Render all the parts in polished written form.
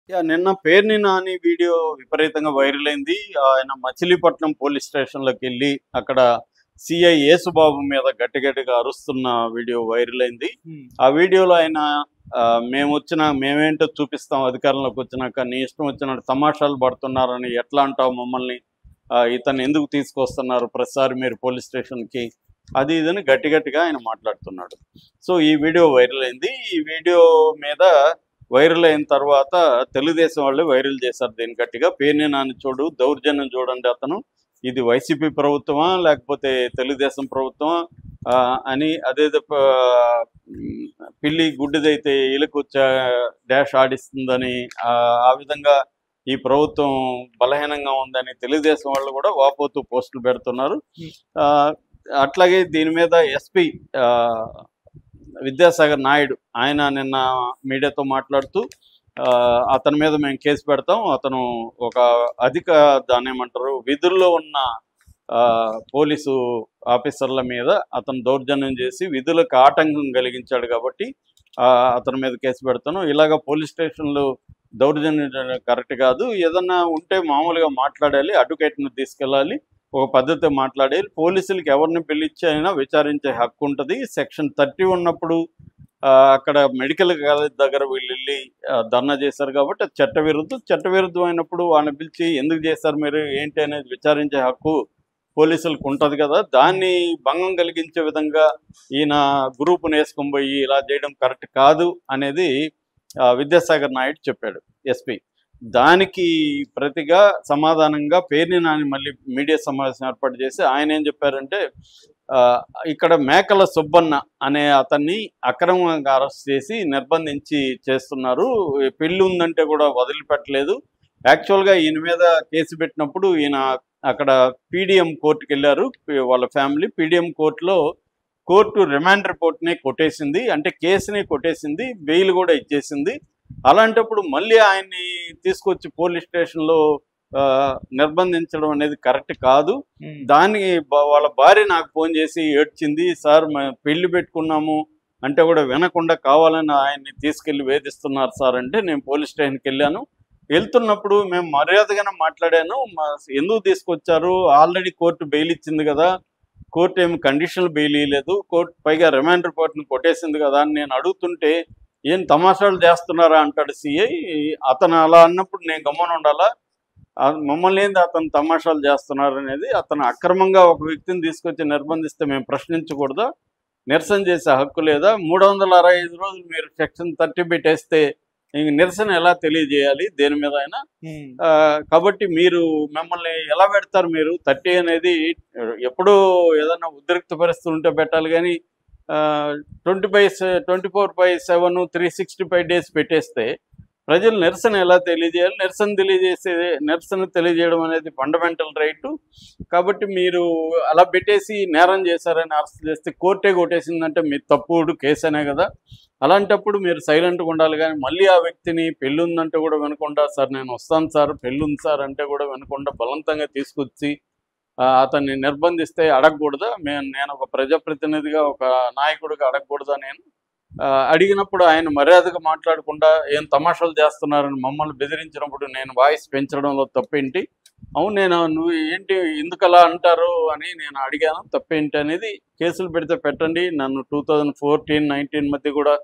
నిన్న పేర్ని నాని వీడియో విపరీతంగా వైరల్ అయింది. ఆయన మచిలీపట్నం పోలీస్ స్టేషన్‌లోకెళ్ళి అక్కడ సీఐ యేసుబాబు మీద గట్టి గట్టిగా అరుస్తున్న వీడియో వైరల్ అయింది. ఆ వీడియోలో ఆయన మేమేంటో చూపిస్తాం అధికారంలోకి వచ్చినాక, నీ ఇష్టం వచ్చినట్టు తమాషాలు పడుతున్నారని ఎట్లా అంటావు మమ్మల్ని? ఇతన్ని ఎందుకు తీసుకొస్తున్నారు ప్రతిసారి మీరు పోలీస్ స్టేషన్‌కి? అది ఇదని గట్టి గట్టిగా ఆయన మాట్లాడుతున్నాడు. సో ఈ వీడియో వైరల్ అయింది. ఈ వీడియో మీద వైరల్ అయిన తర్వాత తెలుగుదేశం వాళ్ళు వైరల్ చేశారు దీన్ని గట్టిగా. పేర్ని నాని చూడు దౌర్జన్యం చూడండి అతను, ఇది వైసీపీ ప్రభుత్వమా లేకపోతే తెలుగుదేశం ప్రభుత్వమా అని అదేదో పిల్లి గుడ్డిదైతే ఎలుకు డాష్ ఆడిస్తుందని ఆ విధంగా ఈ ప్రభుత్వం బలహీనంగా ఉందని తెలుగుదేశం వాళ్ళు కూడా వాపోతూ పోస్టులు పెడుతున్నారు. అట్లాగే దీని మీద ఎస్పీ విద్యాసాగర్ నాయుడు ఆయన నిన్న మీడియాతో మాట్లాడుతూ అతని మీద మేము కేసు పెడతాం, అతను ఒక దాన్ని ఏమంటారు విధుల్లో ఉన్న పోలీసు ఆఫీసర్ల మీద అతను దౌర్జన్యం చేసి విధులకు ఆటంకం కలిగించాడు కాబట్టి అతని మీద కేసు పెడతాను. ఇలాగ పోలీస్ స్టేషన్లు దౌర్జన్యం కరెక్ట్ కాదు, ఏదన్నా ఉంటే మామూలుగా మాట్లాడాలి, అడ్వకేట్ని తీసుకెళ్ళాలి, ఒక పద్ధతి మాట్లాడేది, పోలీసులకి ఎవరిని పిలిచి అయినా విచారించే హక్కు ఉంటుంది. సెక్షన్ 30 ఉన్నప్పుడు అక్కడ మెడికల్ కాలేజ్ దగ్గర వీళ్ళు వెళ్ళి ధర్నా చేశారు కాబట్టి అది చట్టవిరుద్ధం అయినప్పుడు వాళ్ళని పిలిచి ఎందుకు చేశారు మీరు ఏంటి అనేది విచారించే హక్కు పోలీసులకు ఉంటుంది కదా, దాన్ని భంగం కలిగించే విధంగా ఈయన గ్రూపును వేసుకొని పోయి ఇలా చేయడం కరెక్ట్ కాదు అనేది విద్యాసాగర్ నాయుడు చెప్పాడు ఎస్పీ. దానికి ప్రతిగా సమాధానంగా పేర్ని నాని మళ్ళీ మీడియా సమావేశం ఏర్పాటు చేసి ఆయన ఏం చెప్పారంటే, ఇక్కడ మేకల సుబ్బన్న అనే అతన్ని అక్రమంగా అరెస్ట్ చేసి నిర్బంధించి చేస్తున్నారు, పెళ్ళి ఉందంటే కూడా వదిలిపెట్టలేదు. యాక్చువల్గా ఈయన మీద కేసు పెట్టినప్పుడు ఈయన అక్కడ పీడిఎం కోర్టుకి వెళ్ళారు, వాళ్ళ ఫ్యామిలీ పీడిఎం కోర్టు రిమాండ్ రిపోర్ట్ని కొట్టేసింది, అంటే కేసుని కొట్టేసింది, బెయిల్ కూడా ఇచ్చేసింది. అలాంటప్పుడు మళ్ళీ ఆయన్ని తీసుకొచ్చి పోలీస్ స్టేషన్లో నిర్బంధించడం అనేది కరెక్ట్ కాదు. దానికి వాళ్ళ భార్య నాకు ఫోన్ చేసి ఏడ్చింది, సార్ పెళ్లి పెట్టుకున్నాము అంటే కూడా వినకుండా కావాలని ఆయన్ని తీసుకెళ్ళి వేధిస్తున్నారు సార్ అంటే నేను పోలీస్ స్టేషన్కి వెళ్ళాను. వెళ్తున్నప్పుడు మేము మర్యాదగానే మాట్లాడాను, ఎందుకు తీసుకొచ్చారు, ఆల్రెడీ కోర్టు బెయిల్ ఇచ్చింది కదా, కోర్టు ఏమి కండిషనల్ బెయిల్ ఇవ్వలేదు, కోర్టు పైగా రిమాండ్ రిపోర్ట్ని కొట్టేసింది కదా అని నేను అడుగుతుంటే ఏం తమాషాలు చేస్తున్నారా అంటాడు సిఐ. అతను అలా అన్నప్పుడు నేను గమ్మున ఉండాలా, మమ్మల్ని ఏంది అతను తమాషాలు చేస్తున్నారు అనేది, అతను అక్రమంగా ఒక వ్యక్తిని తీసుకొచ్చి నిర్బంధిస్తే మేము ప్రశ్నించకూడదా, నిరసన చేసే హక్కు లేదా, 365 రోజులు మీరు సెక్షన్ 30 పెట్టేస్తే ఇంక నిరసన ఎలా తెలియజేయాలి దేని మీద అయినా, కాబట్టి మీరు మిమ్మల్ని ఎలా పెడతారు, మీరు 30 అనేది ఎప్పుడూ ఏదైనా ఉద్రిక్త పరిస్థితులు ఉంటే పెట్టాలి కానీ 24/7 365 డేస్ పెట్టేస్తే ప్రజలు నిరసన ఎలా తెలియజేయాలి, నిరసన తెలియజేయడం అనేది ఫండమెంటల్ రైటు. కాబట్టి మీరు అలా పెట్టేసి నేరం చేశారని అరెస్ట్ చేస్తే కోర్టే కొట్టేసిందంటే మీ తప్పుడు కేసు అనే కదా, అలాంటప్పుడు మీరు సైలెంట్గా ఉండాలి. కానీ మళ్ళీ ఆ వ్యక్తిని పెళ్ళి ఉందంటే కూడా వినకుండా, సార్ నేను వస్తాను సార్ పెళ్ళి ఉంది సార్ అంటే కూడా వినకుండా బలవంతంగా తీసుకొచ్చి అతన్ని నిర్బంధిస్తే అడగకూడదా, నేను ఒక ప్రజాప్రతినిధిగా ఒక నాయకుడిగా అడగకూడదా, నేను అడిగినప్పుడు ఆయన మర్యాదగా మాట్లాడకుండా ఏం తమాషాలు చేస్తున్నారని మమ్మల్ని బెదిరించినప్పుడు నేను వాయిస్ పెంచడంలో తప్పేంటి, అవును నువ్వు ఏంటి ఎందుకు అలా అంటారు అని నేను అడిగాను, తప్పేంటి అనేది, కేసులు పెడితే పెట్టండి, నన్ను 2014-19 మధ్య కూడా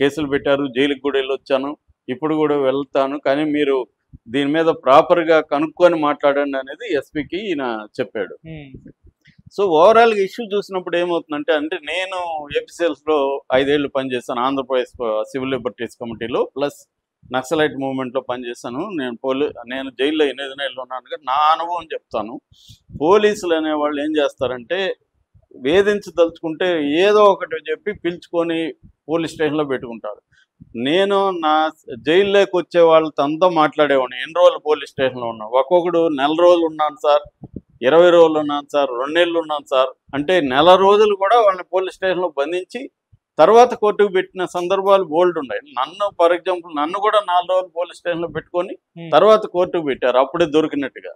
కేసులు పెట్టారు, జైలుకి కూడా వెళ్ళొచ్చాను, ఇప్పుడు కూడా వెళ్తాను, కానీ మీరు దీని మీద ప్రాపర్గా కనుక్కొని మాట్లాడండి అనేది ఎస్పీకి ఈయన చెప్పాడు. సో ఓవరాల్గా ఇష్యూ చూసినప్పుడు ఏమవుతుందంటే, అంటే నేను ఏపీసీఎల్స్లో 5 ఏళ్ళు పనిచేశాను, ఆంధ్రప్రదేశ్ సివిల్ లిబర్టీస్ కమిటీలో, ప్లస్ నక్సలైట్ మూవ్మెంట్లో పనిచేశాను. నేను జైల్లో 8 నెలలు ఉన్నాను కదా, నా అనుభవం చెప్తాను. పోలీసులు అనేవాళ్ళు ఏం చేస్తారంటే వేధించదలుచుకుంటే ఏదో ఒకటి చెప్పి పిలుచుకొని పోలీస్ స్టేషన్లో పెట్టుకుంటారు. నేను నా జైల్లోకి వచ్చే వాళ్ళతో అంతా మాట్లాడేవాడిని, ఎన్ని రోజులు పోలీస్ స్టేషన్లో ఉన్నా, ఒక్కొక్కడు 1 రోజులు ఉన్నాను సార్, 20 రోజులు ఉన్నాను సార్, 2 నెలలు ఉన్నాను సార్ అంటే 1 రోజులు కూడా వాళ్ళని పోలీస్ స్టేషన్లో బంధించి తర్వాత కోర్టుకు పెట్టిన సందర్భాలు బోల్డ్ ఉన్నాయి. ఫర్ ఎగ్జాంపుల్ నన్ను కూడా 4 రోజులు పోలీస్ స్టేషన్లో పెట్టుకొని తర్వాత కోర్టుకు పెట్టారు, అప్పుడే దొరికినట్టుగా.